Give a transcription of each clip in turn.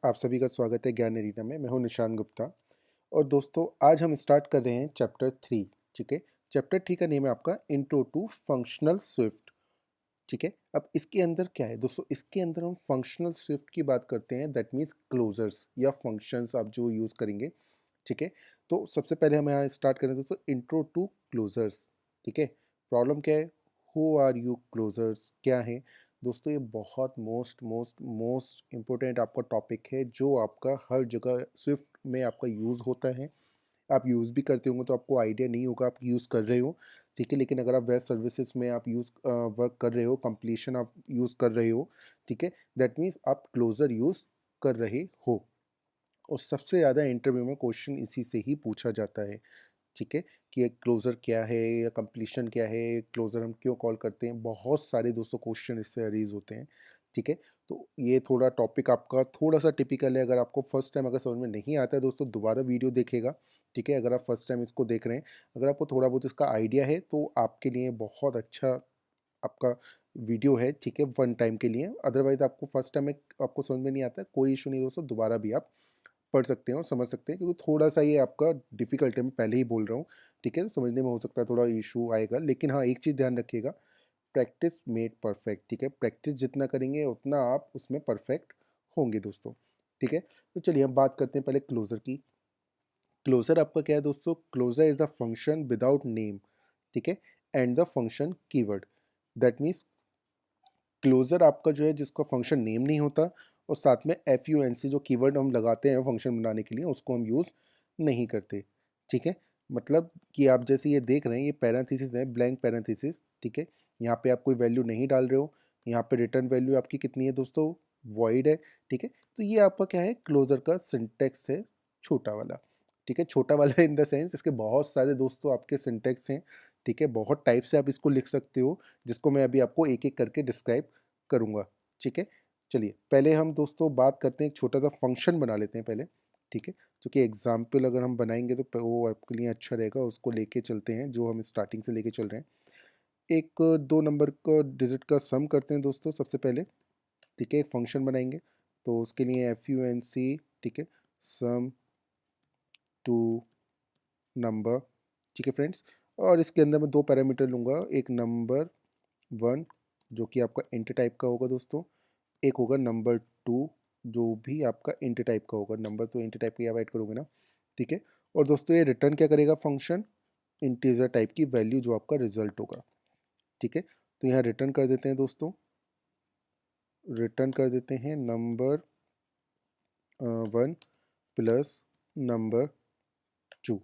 आप सभी का स्वागत है ज्ञान एरिना में। मैं हूं निशान गुप्ता। और दोस्तों, आज हम स्टार्ट कर रहे हैं चैप्टर 3। ठीक है। चैप्टर 3 का नेम है आपका इंट्रो टू फंक्शनल स्विफ्ट। ठीक है। अब इसके अंदर क्या है दोस्तों, इसके अंदर हम फंक्शनल स्विफ्ट की बात करते हैं। दैट मीन्स क्लोजर्स या फंक्शंस आप जो यूज़ करेंगे। ठीक है। तो सबसे पहले हम यहाँ स्टार्ट करें दोस्तों, इंट्रो टू क्लोजर्स। ठीक है। प्रॉब्लम क्या है, हु आर यू क्लोजर्स क्या है दोस्तों। ये बहुत मोस्ट मोस्ट मोस्ट इम्पोर्टेंट आपका टॉपिक है, जो आपका हर जगह स्विफ्ट में आपका यूज़ होता है। आप यूज़ भी करते होंगे तो आपको आइडिया नहीं होगा आप यूज़ कर रहे हो। ठीक है। लेकिन अगर आप वेब सर्विसेज में आप वर्क कर रहे हो, कंप्लीशन आप यूज़ कर रहे हो, ठीक है, दैट मीन्स आप क्लोजर यूज़ कर रहे हो। और सबसे ज़्यादा इंटरव्यू में क्वेश्चन इसी से ही पूछा जाता है। ठीक है। कि एक क्लोज़र क्या है या कंप्लीशन क्या है, क्लोज़र हम क्यों कॉल करते हैं, बहुत सारे दोस्तों क्वेश्चन इससे अरेज होते हैं। ठीक है। तो ये थोड़ा टॉपिक आपका थोड़ा सा टिपिकल है। अगर आपको फर्स्ट टाइम अगर समझ में नहीं आता है दोस्तों, दोबारा वीडियो देखेगा। ठीक है। अगर आप फर्स्ट टाइम इसको देख रहे हैं, अगर आपको थोड़ा बहुत इसका आइडिया है तो आपके लिए बहुत अच्छा आपका वीडियो है। ठीक है, वन टाइम के लिए। अदरवाइज आपको फर्स्ट टाइम में आपको समझ में नहीं आता है, कोई इशू नहीं दोस्तों, दोबारा भी आप पढ़ सकते हैं और समझ सकते हैं, क्योंकि थोड़ा-सा ये आपका डिफ़िकल्ट है, मैं पहले ही बोल रहा हूँ। ठीक है? समझने में हो सकता है थोड़ा इश्यू आएगा, लेकिन हाँ, एक चीज़ ध्यान रखिएगा, प्रैक्टिस मेड परफेक्ट। ठीक है? प्रैक्टिस जितना करेंगे उतना आप उसमें परफेक्ट होंगे दोस्तों। ठीक है? तो चलिए हम बात करते हैं पहले क्लोज़र की। क्लोज़र आपका क्या है दोस्तों? Closure is the function without name. ठीक है? And the function keyword. That means closure आपका जो है जिसका फंक्शन नेम नहीं होता, और साथ में एफयूएनसी जो कीवर्ड हम लगाते हैं फंक्शन बनाने के लिए, उसको हम यूज़ नहीं करते। ठीक है। मतलब कि आप जैसे ये देख रहे हैं, ये पैरेंथेसिस है, ब्लैंक पैरेंथेसिस। ठीक है। यहाँ पे आप कोई वैल्यू नहीं डाल रहे हो। यहाँ पे रिटर्न वैल्यू आपकी कितनी है दोस्तों, वॉइड है। ठीक है। तो ये आपका क्या है, क्लोज़र का सिंटेक्स है, छोटा वाला। ठीक है। छोटा वाला इन द सेंस इसके बहुत सारे दोस्तों आपके सिंटेक्स हैं। ठीक है। बहुत टाइप से आप इसको लिख सकते हो, जिसको मैं अभी आपको एक एक करके डिस्क्राइब करूँगा। ठीक है। चलिए पहले हम दोस्तों बात करते हैं, एक छोटा सा फंक्शन बना लेते हैं पहले। ठीक है। जो कि एग्जाम्पल अगर हम बनाएंगे तो वो आपके लिए अच्छा रहेगा, उसको लेके चलते हैं जो हम स्टार्टिंग से लेके चल रहे हैं। एक 2 नंबर का डिजिट का सम करते हैं दोस्तों सबसे पहले। ठीक है। एक फंक्शन बनाएंगे, तो उसके लिए एफ यू एन सी। ठीक है। Sum two number. ठीक है फ्रेंड्स। और इसके अंदर मैं 2 पैरामीटर लूँगा, एक नंबर 1 जो कि आपका इंट टाइप का होगा दोस्तों, एक होगा नंबर 2 जो भी आपका इंट टाइप का होगा। नंबर तो इंट टाइप का आप ऐड करोगे ना। ठीक है। और दोस्तों ये रिटर्न क्या करेगा फंक्शन, इंटीजर टाइप की वैल्यू जो आपका रिजल्ट होगा। ठीक है। तो यहाँ रिटर्न कर देते हैं दोस्तों, रिटर्न कर देते हैं नंबर 1 प्लस नंबर 2।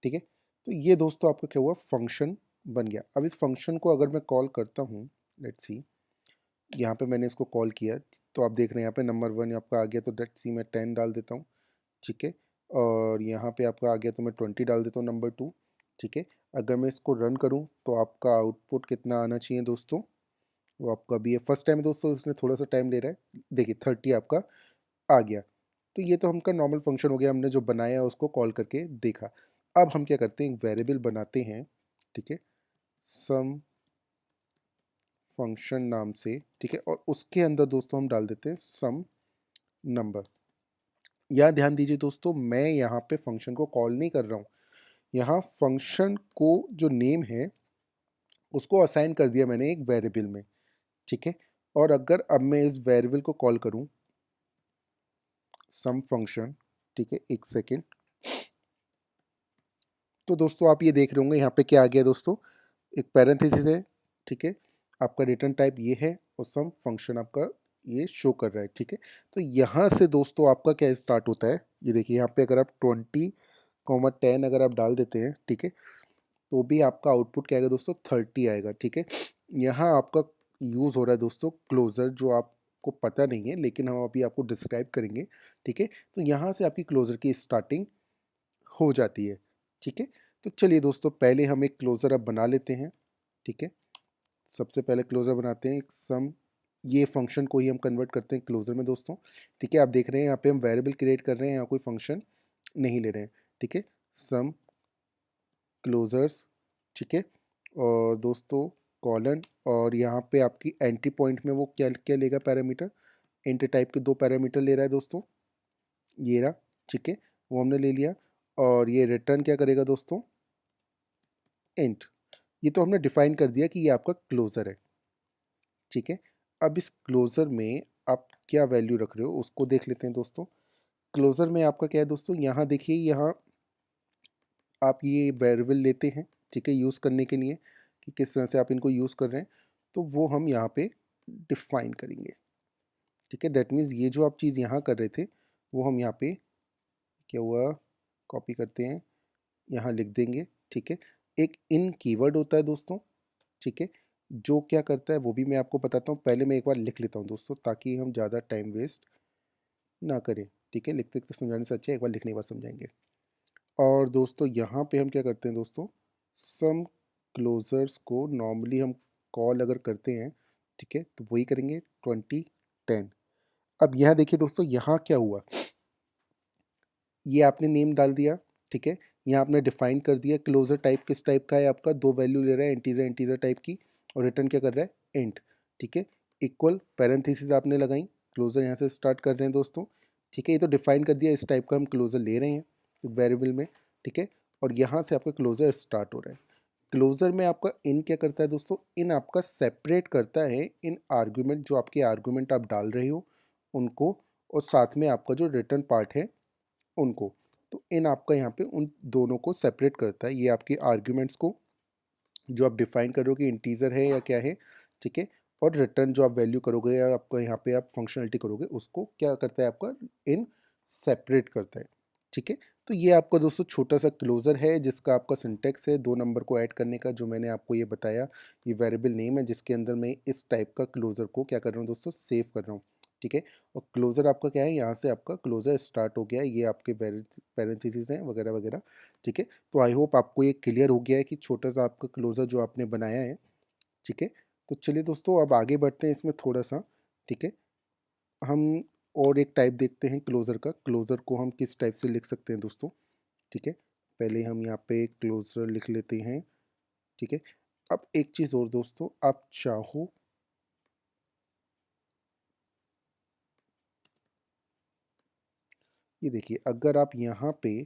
ठीक है। तो ये दोस्तों आपका क्या हुआ, फंक्शन बन गया। अब इस फंक्शन को अगर मैं कॉल करता हूँ, लेट्स सी, यहाँ पे मैंने इसको कॉल किया, तो आप देख रहे हैं यहाँ पे नंबर 1 आपका आ गया, तो लेट्स सी मैं 10 डाल देता हूँ। ठीक है। और यहाँ पे आपका आ गया तो मैं 20 डाल देता हूँ, नंबर 2। ठीक है। अगर मैं इसको रन करूँ तो आपका आउटपुट कितना आना चाहिए दोस्तों, वो आपका भी है फर्स्ट टाइम दोस्तों, इसने थोड़ा सा टाइम ले रहा है। देखिए 30 आपका आ गया। तो ये तो हमका नॉर्मल फंक्शन हो गया, हमने जो बनाया उसको कॉल करके देखा। अब हम क्या करते हैं, एक वेरिएबल बनाते हैं। ठीक है। सम फंक्शन नाम से। ठीक है। और उसके अंदर दोस्तों हम डाल देते हैं सम नंबर। यहाँ ध्यान दीजिए दोस्तों, मैं यहाँ पे फंक्शन को कॉल नहीं कर रहा हूँ। यहाँ फंक्शन को जो नेम है उसको असाइन कर दिया मैंने एक वेरिएबल में। ठीक है। और अगर अब मैं इस वेरिएबल को कॉल करूँ, सम फंक्शन, ठीक है, एक सेकेंड, तो दोस्तों आप ये देख रहे होंगे यहाँ पे क्या आ गया दोस्तों, एक पैरेंथेसिस है। ठीक है। आपका रिटर्न टाइप ये है, और सम फंक्शन आपका ये शो कर रहा है। ठीक है। तो यहाँ से दोस्तों आपका क्या स्टार्ट होता है, ये देखिए यहाँ पे अगर आप 20, 10 अगर आप डाल देते हैं, ठीक है, तो भी आपका आउटपुट क्या आएगा दोस्तों, 30 आएगा। ठीक है। यहाँ आपका यूज़ हो रहा है दोस्तों क्लोज़र, जो आपको पता नहीं है लेकिन हम अभी आपको डिस्क्राइब करेंगे। ठीक है। तो यहाँ से आपकी क्लोज़र की स्टार्टिंग हो जाती है। ठीक है। तो चलिए दोस्तों पहले हम एक क्लोज़र अब बना लेते हैं। ठीक है। सबसे पहले क्लोज़र बनाते हैं एक सम, ये फंक्शन को ही हम कन्वर्ट करते हैं क्लोज़र में दोस्तों। ठीक है। आप देख रहे हैं यहाँ पे हम वेरिएबल क्रिएट कर रहे हैं, यहाँ कोई फंक्शन नहीं ले रहे हैं। ठीक है। सम क्लोजर्स। ठीक है। और दोस्तों कॉलन, और यहाँ पे आपकी एंट्री पॉइंट में वो क्या क्या लेगा पैरामीटर, इंट टाइप के 2 पैरामीटर ले रहा है दोस्तों। ये रहा, ठीक है, वो हमने ले लिया। और ये रिटर्न क्या करेगा दोस्तों, इंट। ये तो हमने डिफाइन कर दिया कि ये आपका क्लोजर है, ठीक है। अब इस क्लोजर में आप क्या वैल्यू रख रहे हो उसको देख लेते हैं दोस्तों। क्लोजर में आपका क्या है दोस्तों, यहाँ देखिए, यहाँ आप ये वेरिएबल लेते हैं, ठीक है, यूज़ करने के लिए कि किस तरह से आप इनको यूज़ कर रहे हैं, तो वो हम यहाँ पे डिफाइन करेंगे, ठीक है। दैट मीन्स ये जो आप चीज़ यहाँ कर रहे थे वो हम यहाँ पे क्या हुआ, कॉपी करते हैं, यहाँ लिख देंगे, ठीक है। एक इन कीवर्ड होता है दोस्तों, ठीक है, जो क्या करता है वो भी मैं आपको बताता हूँ। पहले मैं एक बार लिख लेता हूँ दोस्तों, ताकि हम ज़्यादा टाइम वेस्ट ना करें, ठीक है। लिखते लिखते समझाने से अच्छा है एक बार लिखने के बाद समझाएंगे। और दोस्तों यहाँ पे हम क्या करते हैं दोस्तों, सम क्लोजर्स को नॉर्मली हम कॉल अगर करते हैं, ठीक है, तो वही करेंगे 2010। अब यहाँ देखिए दोस्तों, यहाँ क्या हुआ, ये आपने नेम डाल दिया, ठीक है। यहाँ आपने डिफाइन कर दिया क्लोजर टाइप किस टाइप का है आपका, दो वैल्यू ले रहा है, इंटीजर इंटीजर टाइप की, और रिटर्न क्या कर रहा है, इंट, ठीक है। इक्वल पैरेंथेसिस आपने लगाई, क्लोजर यहाँ से स्टार्ट कर रहे हैं दोस्तों, ठीक है। ये तो डिफाइन कर दिया इस टाइप का हम क्लोजर ले रहे हैं वेरिएबल में, ठीक है। और यहाँ से आपका क्लोजर स्टार्ट हो रहा है। क्लोजर में आपका इन क्या करता है दोस्तों, इन आपका सेपरेट करता है इन आर्ग्यूमेंट, जो आपके आर्ग्यूमेंट आप डाल रहे हो उनको, और साथ में आपका जो रिटर्न पार्ट है उनको। तो इन आपका यहाँ पे उन दोनों को सेपरेट करता है, ये आपके आर्ग्यूमेंट्स को जो आप डिफाइन कर रहे हो कि इंटीजर है या क्या है, ठीक है। और रिटर्न जो आप वैल्यू करोगे या आपका यहाँ पे आप फंक्शनलिटी करोगे उसको क्या करता है आपका, इन सेपरेट करता है, ठीक है। तो ये आपका दोस्तों छोटा सा क्लोजर है जिसका आपका सिंटेक्स है 2 नंबर को ऐड करने का, जो मैंने आपको ये बताया। ये वेरिएबल नेम है जिसके अंदर मैं इस टाइप का क्लोजर को क्या कर रहा हूँ दोस्तों, सेव कर रहा हूँ, ठीक है। और क्लोजर आपका क्या है, यहाँ से आपका क्लोजर स्टार्ट हो गया है, ये आपके पैरेंथेसिस हैं वगैरह वगैरह, ठीक है। तो आई होप आपको ये क्लियर हो गया है कि छोटा सा आपका क्लोजर जो आपने बनाया है, ठीक है। तो चलिए दोस्तों अब आगे बढ़ते हैं इसमें थोड़ा सा, ठीक है। हम और एक टाइप देखते हैं क्लोजर का, क्लोजर को हम किस टाइप से लिख सकते हैं दोस्तों, ठीक है। पहले हम यहाँ पे क्लोजर लिख लेते हैं, ठीक है। अब एक चीज़ और दोस्तों, आप चाहो ये देखिए, अगर आप यहाँ पे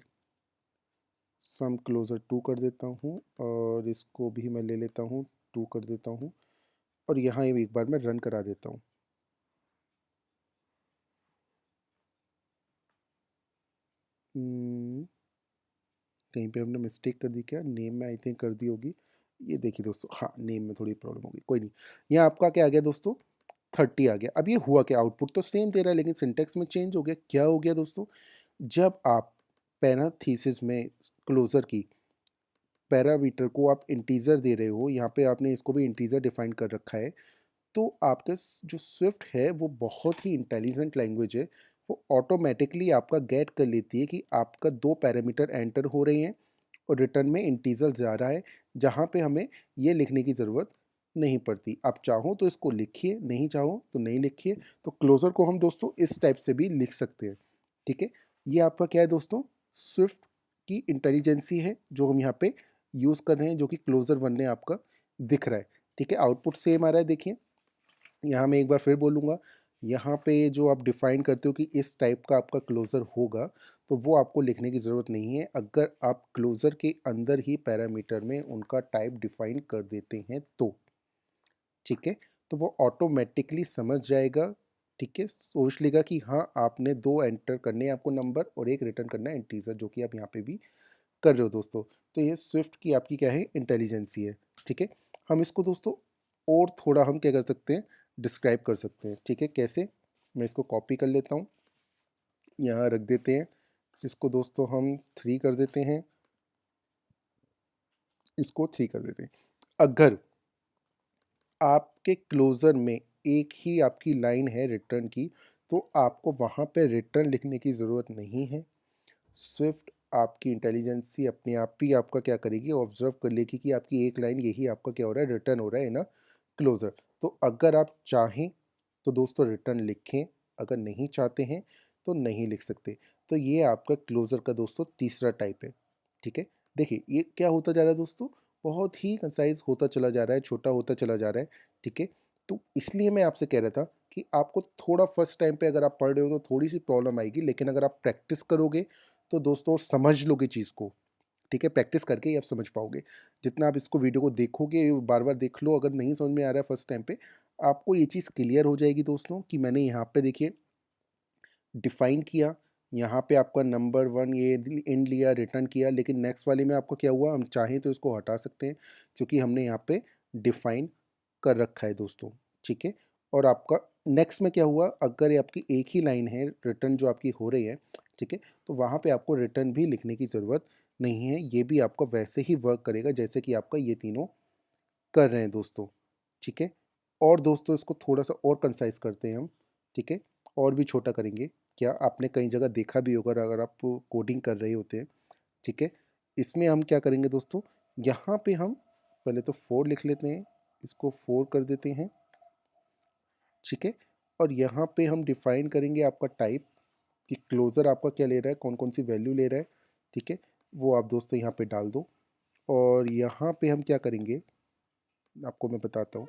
सम क्लोजर 2 कर देता हूँ, और इसको भी मैं ले लेता हूँ 2 कर देता हूँ, और यहाँ एक बार मैं रन करा देता हूँ। कहीं पे हमने मिस्टेक कर दी क्या, नेम में आई थिंक कर दी होगी। ये देखिए दोस्तों, हाँ नेम में थोड़ी प्रॉब्लम होगी, कोई नहीं। यहाँ आपका क्या आ गया दोस्तों, 30 आ गया। अब ये हुआ क्या, आउटपुट तो सेम दे रहा है लेकिन सिंटेक्स में चेंज हो गया। क्या हो गया दोस्तों, जब आप पैराथीसिस में क्लोजर की पैरामीटर को आप इंटीजर दे रहे हो, यहाँ पे आपने इसको भी इंटीजर डिफाइन कर रखा है, तो आपका जो स्विफ्ट है वो बहुत ही इंटेलिजेंट लैंग्वेज है। वो ऑटोमेटिकली आपका गेट कर लेती है कि आपका 2 पैरामीटर एंटर हो रहे हैं और रिटर्न में इंटीजर जा रहा है, जहाँ पे हमें ये लिखने की ज़रूरत नहीं पड़ती। आप चाहो तो इसको लिखिए, नहीं चाहो तो नहीं लिखिए। तो क्लोज़र को हम दोस्तों इस टाइप से भी लिख सकते हैं, ठीक है। ये आपका क्या है दोस्तों, स्विफ्ट की इंटेलिजेंसी है जो हम यहाँ पे यूज़ कर रहे हैं, जो कि क्लोज़र बनने आपका दिख रहा है, ठीक है। आउटपुट सेम आ रहा है, देखिए। यहाँ मैं एक बार फिर बोलूँगा, यहाँ पे जो आप डिफ़ाइन करते हो कि इस टाइप का आपका क्लोज़र होगा, तो वो आपको लिखने की ज़रूरत नहीं है। अगर आप क्लोज़र के अंदर ही पैरामीटर में उनका टाइप डिफ़ाइन कर देते हैं तो, ठीक है। तो वो ऑटोमेटिकली समझ जाएगा, ठीक है। सोच लेगा कि हाँ, आपने 2 एंटर करने हैं आपको नंबर, और एक रिटर्न करना है इंटीजर, जो कि आप यहाँ पे भी कर रहे हो दोस्तों। तो ये स्विफ्ट की आपकी क्या है, इंटेलिजेंसी है, ठीक है। हम इसको दोस्तों और थोड़ा हम क्या कर सकते हैं, डिस्क्राइब कर सकते हैं, ठीक है। कैसे, मैं इसको कॉपी कर लेता हूँ, यहाँ रख देते हैं। इसको दोस्तों हम 3 कर देते हैं, इसको 3 कर देते हैं। अगर आपके क्लोज़र में एक ही आपकी लाइन है रिटर्न की, तो आपको वहाँ पे रिटर्न लिखने की ज़रूरत नहीं है। स्विफ्ट आपकी इंटेलिजेंसी अपने आप ही आपका क्या करेगी, ऑब्जर्व कर लेगी कि आपकी एक लाइन यही आपका क्या हो रहा है, रिटर्न हो रहा है ना क्लोजर। तो अगर आप चाहें तो दोस्तों रिटर्न लिखें, अगर नहीं चाहते हैं तो नहीं लिख सकते। तो ये आपका क्लोजर का दोस्तों तीसरा टाइप है, ठीक है। देखिए ये क्या होता जा रहा है दोस्तों, बहुत ही कंसाइज होता चला जा रहा है, छोटा होता चला जा रहा है, ठीक है। तो इसलिए मैं आपसे कह रहा था कि आपको थोड़ा फर्स्ट टाइम पे अगर आप पढ़ रहे हो तो थोड़ी सी प्रॉब्लम आएगी, लेकिन अगर आप प्रैक्टिस करोगे तो दोस्तों समझ लोगे चीज़ को, ठीक है? प्रैक्टिस करके ही आप समझ पाओगे। जितना आप इसको वीडियो को देखोगे, बार-बार देख लो, अगर नहीं समझ में आ रहा है फर्स्ट टाइम पे, आपको ये चीज़ क्लियर हो जाएगी दोस्तों कि मैंने यहाँ पे देखिए डिफ़ाइन किया, यहाँ पे आपका नंबर 1 ये इंड लिया, रिटर्न किया, लेकिन नेक्स्ट वाले में आपको क्या हुआ, हम चाहें तो इसको हटा सकते हैं क्योंकि हमने यहाँ पे डिफ़ाइन कर रखा है दोस्तों, ठीक है? और आपका नेक्स्ट में क्या हुआ, अगर ये आपकी एक ही लाइन है, रिटर्न जो आपकी हो रही है, ठीक है? तो वहाँ पे आपको रिटर्न भी लिखने की ज़रूरत नहीं है, ये भी आपका वैसे ही वर्क करेगा जैसे कि आपका ये तीनों कर रहे हैं दोस्तों, ठीक है? और दोस्तों इसको थोड़ा-सा और कंसाइज़ करते हैं हम, ठीक है? और भी छोटा करेंगे। क्या आपने कई जगह देखा भी होगा अगर आप कोडिंग कर रहे होते हैं, ठीक है? इसमें हम क्या करेंगे दोस्तों, यहाँ पे हम पहले तो 4 लिख लेते हैं, इसको 4 कर देते हैं, ठीक है? और यहाँ पे हम डिफ़ाइन करेंगे आपका टाइप कि क्लोज़र आपका क्या ले रहा है, कौन-कौन सी वैल्यू ले रहा है, ठीक है? वो आप दोस्तों यहाँ पे डाल दो। और यहाँ पे हम क्या करेंगे, आपको मैं बताता हूँ।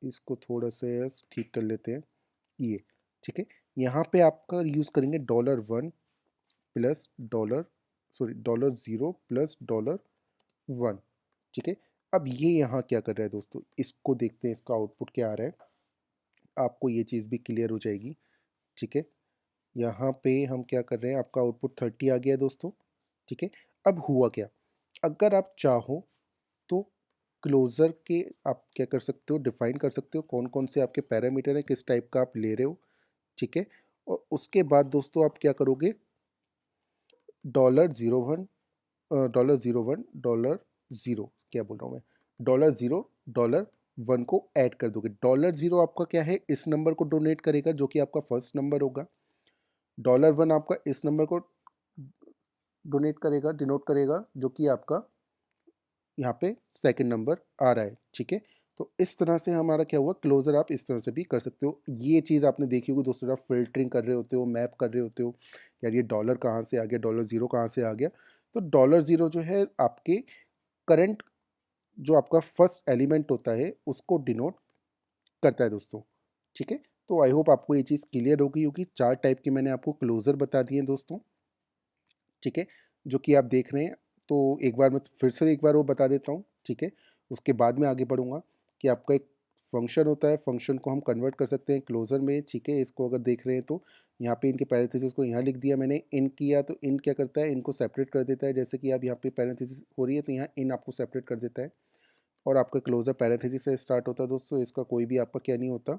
इसको थोड़ा-सा ठीक कर लेते हैं, ये, ठीक है? यहाँ पे आपका यूज़ करेंगे $1 प्लस डॉलर सॉरी $0 प्लस $1, ठीक है? अब ये यहाँ क्या कर रहा है दोस्तों, इसको देखते हैं इसका आउटपुट क्या आ रहा है, आपको ये चीज़ भी क्लियर हो जाएगी, ठीक है? यहाँ पे हम क्या कर रहे हैं, आपका आउटपुट 30 आ गया है दोस्तों, ठीक है? अब हुआ क्या, अगर आप चाहो तो क्लोज़र के आप क्या कर सकते हो, डिफ़ाइन कर सकते हो कौन-कौन से आपके पैरामीटर हैं, किस टाइप का आप ले रहे हो, ठीक है? और उसके बाद दोस्तों आप क्या करोगे, $01 $01 $0 क्या बोल रहा हूँ मैं, $0 $1 को ऐड कर दोगे। $0 आपका क्या है, इस नंबर को डोनेट करेगा जो कि आपका फर्स्ट नंबर होगा। $1 आपका इस नंबर को डोनेट करेगा, डिनोट करेगा जो कि आपका यहाँ पे सेकंड नंबर आ रहा है, ठीक है? तो इस तरह से हमारा क्या हुआ, क्लोज़र आप इस तरह से भी कर सकते हो। ये चीज़ आपने देखी होगी दोस्तों, आप फ़िल्टरिंग कर रहे होते हो, मैप कर रहे होते हो, यार ये डॉलर कहाँ से आ गया, $0 कहाँ से आ गया? तो $0 जो है आपके करंट जो आपका फर्स्ट एलिमेंट होता है, उसको डिनोट करता है दोस्तों, ठीक है? तो आई होप आपको ये चीज़ क्लियर हो गई होगी। 4 टाइप के मैंने आपको क्लोज़र बता दिए हैं दोस्तों, ठीक है? जो कि आप देख रहे हैं, तो एक बार मैं फिर से एक बार वो बता देता हूँ, ठीक है? उसके बाद मैं आगे बढ़ूँगा कि आपका एक फ़ंक्शन होता है, फ़ंक्शन को हम कन्वर्ट कर सकते हैं क्लोज़र में, ठीक है? इसको अगर देख रहे हैं तो यहाँ पे इनके पैरेंथेसिस को यहाँ लिख दिया मैंने, इन किया तो इन क्या करता है, इनको सेपरेट कर देता है, जैसे कि आप यहाँ पे पैरेंथेसिस हो रही है तो यहाँ इन आपको सेपरेट कर देता है। और आपका क्लोज़र पैरेंथेसिस से स्टार्ट होता है दोस्तों, इसका कोई भी आपका क्या नहीं होता,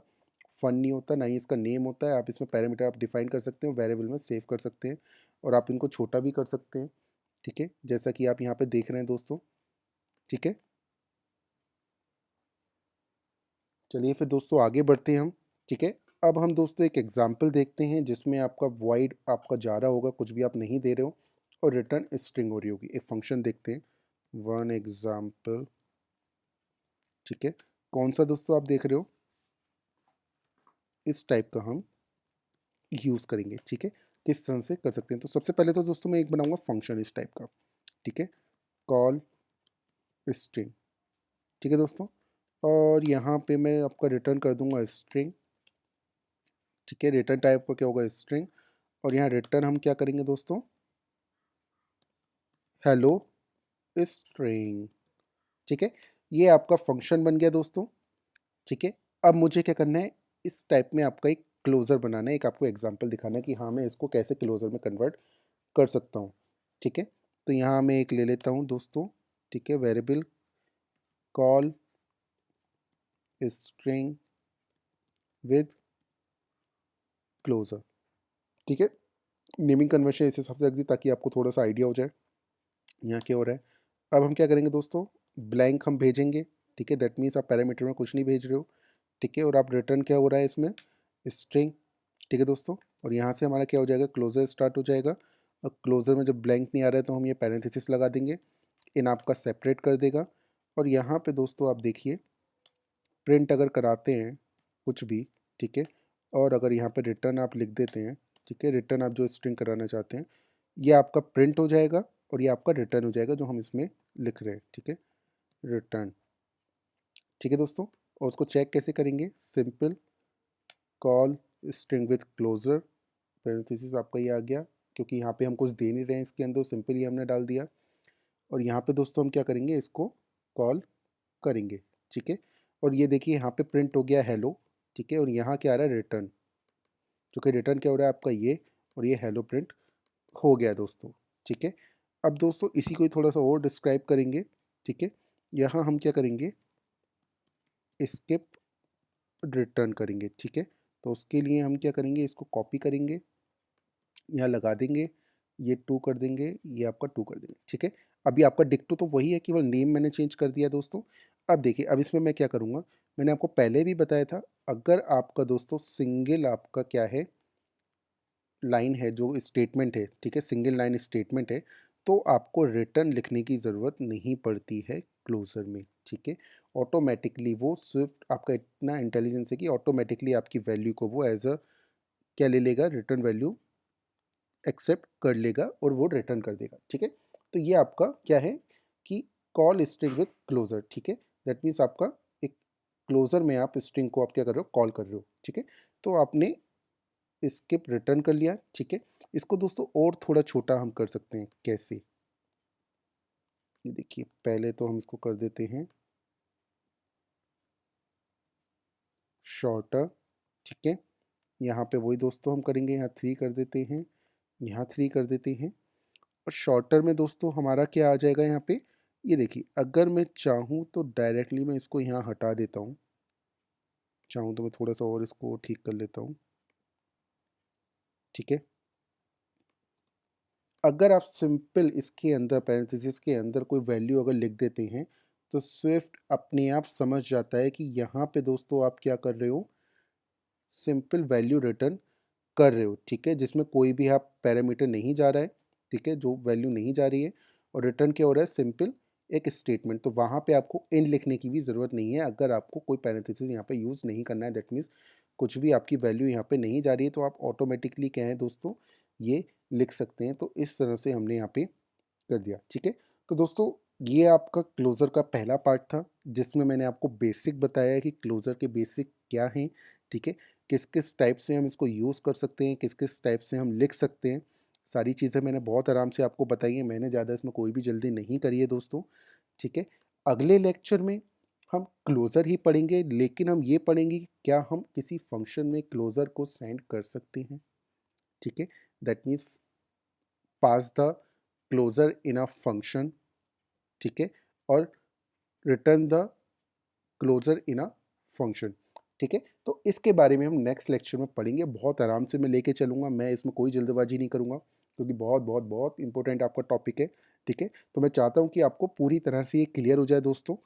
फ़न नहीं होता, ना ही इसका नेम होता है। आप इसमें पैरामीटर आप डिफ़ाइन कर सकते हो, वेरिएबल में सेव कर सकते हैं और आप इनको छोटा भी कर सकते हैं, ठीक है? जैसा कि आप यहाँ पे देख रहे हैं दोस्तों, ठीक है? चलिए फिर दोस्तों आगे बढ़ते हैं हम, ठीक है? अब हम दोस्तों एक एग्ज़ाम्पल देखते हैं जिसमें आपका वॉइड आपका जा रहा होगा, कुछ भी आप नहीं दे रहे हो और रिटर्न स्ट्रिंग हो रही होगी। एक फ़ंक्शन देखते हैं, वन एग्ज़ाम्पल, ठीक है? कौन-सा दोस्तों आप देख रहे हो? इस टाइप का हम यूज़ करेंगे, ठीक है? किस तरह से कर सकते हैं? तो सबसे पहले तो दोस्तों मैं एक बनाऊँगा फ़ंक्शन इस टाइप का, ठीक है? कॉल स्ट्रिंग, ठीक है दोस्तों? और यहाँ पे मैं आपका रिटर्न कर दूँगा स्ट्रिंग, ठीक है? रिटर्न टाइप का क्या होगा, स्ट्रिंग। और यहाँ रिटर्न हम क्या करेंगे दोस्तों, हेलो स्ट्रिंग, ठीक है? ये आपका फ़ंक्शन बन गया दोस्तों, ठीक है? अब मुझे क्या करना है, इस टाइप में आपका एक क्लोज़र बनाना है, एक आपको एग्ज़ाम्पल दिखाना है कि हाँ, मैं इसको कैसे क्लोज़र में कन्वर्ट कर सकता हूँ, ठीक है? तो यहाँ मैं एक ले लेता हूँ दोस्तों, ठीक है? Variable call string with closure, ठीक है? नेमिंग कन्वेंशन इस हिसाब से रख दी ताकि आपको थोड़ा-सा आइडिया हो जाए, यहाँ क्या हो रहा है। अब हम क्या करेंगे दोस्तों, ब्लैंक हम भेजेंगे, ठीक है? दैट मीन्स आप पैरामीटर में कुछ नहीं भेज रहे हो, ठीक है? और आप रिटर्न क्या हो रहा है इसमें, स्ट्रिंग, ठीक है दोस्तों? और यहाँ से हमारा क्या हो जाएगा, क्लोज़र स्टार्ट हो जाएगा और क्लोज़र में जब ब्लैंक नहीं आ रहा है तो हम ये पैरेंथेसिस लगा देंगे, इन आपका सेपरेट कर देगा। और यहाँ पे दोस्तों आप देखिए, प्रिंट अगर कराते हैं कुछ भी, ठीक है? और अगर यहाँ पे रिटर्न आप लिख देते हैं, ठीक है? रिटर्न आप जो स्ट्रिंग कराना चाहते हैं, ये आपका प्रिंट हो जाएगा और ये आपका रिटर्न हो जाएगा जो हम इसमें लिख रहे हैं, ठीक है? रिटर्न, ठीक है दोस्तों? और उसको चेक कैसे करेंगे, simple call string with closure, parenthesis आपका ये आ गया, क्योंकि यहाँ पे हम कुछ दे नहीं रहे हैं इसके अंदर, सिंपल ही हमने डाल दिया। और यहाँ पे दोस्तों हम क्या करेंगे, इसको कॉल करेंगे, ठीक है। और ये देखिए यहाँ पे प्रिंट हो गया हेलो, ठीक है। और यहाँ क्या आ रहा है, रिटर्न, जो कि रिटर्न क्या हो रहा है आपका ये, और ये हेलो प्रिंट हो गया दोस्तों, ठीक है। अब दोस्तों इसी को ही थोड़ा सा और डिस्क्राइब करेंगे, ठीक है। यहाँ हम क्या करेंगे, स्किप रिटर्न करेंगे, ठीक है। तो उसके लिए हम क्या करेंगे, इसको कॉपी करेंगे, यहाँ लगा देंगे, ये 2 कर देंगे, ये आपका 2 कर देंगे, ठीक है। अभी आपका डिक्टो तो वही है, केवल नेम मैंने चेंज कर दिया दोस्तों। अब देखिए, अब इसमें मैं क्या करूँगा, मैंने आपको पहले भी बताया था, अगर आपका दोस्तों सिंगल आपका क्या है, लाइन है, जो स्टेटमेंट है, ठीक है, सिंगल लाइन स्टेटमेंट है, तो आपको रिटर्न लिखने की ज़रूरत नहीं पड़ती है क्लोज़र में, ठीक है। ऑटोमेटिकली वो स्विफ्ट आपका इतना इंटेलिजेंस है कि ऑटोमेटिकली आपकी वैल्यू को वो एज अ क्या ले लेगा, रिटर्न वैल्यू एक्सेप्ट कर लेगा और वो रिटर्न कर देगा, ठीक है। तो ये आपका क्या है कि कॉल स्ट्रिंग विथ क्लोजर, ठीक है। दैट मीन्स आपका एक क्लोजर में आप स्ट्रिंग को आप क्या कर रहे हो, कॉल कर रहे हो, ठीक है। तो आपने स्किप रिटर्न कर लिया, ठीक है। इसको दोस्तों और थोड़ा छोटा हम कर सकते हैं, कैसे, ये देखिए, पहले तो हम इसको कर देते हैं शॉर्टर, ठीक है। यहाँ पे वही दोस्तों हम करेंगे, यहाँ 3 कर देते हैं, यहाँ 3 कर देते हैं। और शॉर्टर में दोस्तों हमारा क्या आ जाएगा यहाँ पे, ये देखिए, अगर मैं चाहूँ तो डायरेक्टली मैं इसको यहाँ हटा देता हूँ, चाहूँ तो मैं थोड़ा सा और इसको ठीक कर लेता हूँ, ठीक है। अगर आप सिंपल इसके अंदर पैरेंथेसिस के अंदर कोई वैल्यू अगर लिख देते हैं, तो स्विफ्ट अपने आप समझ जाता है कि यहाँ पे दोस्तों आप क्या कर रहे हो, सिंपल वैल्यू रिटर्न कर रहे हो, ठीक है, जिसमें कोई भी आप पैरामीटर नहीं जा रहा है, ठीक है, जो वैल्यू नहीं जा रही है, और रिटर्न क्या हो रहा है, सिंपल एक स्टेटमेंट। तो वहाँ पे आपको इन लिखने की भी ज़रूरत नहीं है, अगर आपको कोई पैरेंथेसिस यहाँ पे यूज़ नहीं करना है, दैट मीन्स कुछ भी आपकी वैल्यू यहाँ पे नहीं जा रही है, तो आप ऑटोमेटिकली क्या है दोस्तों, ये लिख सकते हैं। तो इस तरह से हमने यहाँ पे कर दिया, ठीक है। तो दोस्तों ये आपका क्लोज़र का पहला पार्ट था, जिसमें मैंने आपको बेसिक बताया है कि क्लोज़र के बेसिक क्या हैं, ठीक है, किस किस टाइप से हम इसको यूज़ कर सकते हैं, किस किस टाइप से हम लिख सकते हैं। सारी चीज़ें मैंने बहुत आराम से आपको बताई हैं, मैंने ज़्यादा इसमें कोई भी जल्दी नहीं करी है दोस्तों, ठीक है। अगले लेक्चर में हम क्लोज़र ही पढ़ेंगे, लेकिन हम ये पढ़ेंगे कि क्या हम किसी फंक्शन में क्लोज़र को सेंड कर सकते हैं, ठीक है। That means pass the closure in a function, ठीक है, और return the closure in a function, ठीक है। तो इसके बारे में हम नेक्स्ट लेक्चर में पढ़ेंगे, बहुत आराम से मैं लेके चलूँगा, मैं इसमें कोई जल्दबाजी नहीं करूँगा, क्योंकि बहुत बहुत बहुत इंपॉर्टेंट आपका टॉपिक है, ठीक है। तो मैं चाहता हूँ कि आपको पूरी तरह से ये क्लियर हो जाए दोस्तों,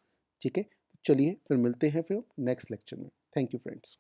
ठीक है। तो चलिए फिर मिलते हैं फिर नेक्स्ट लेक्चर में। Thank you friends.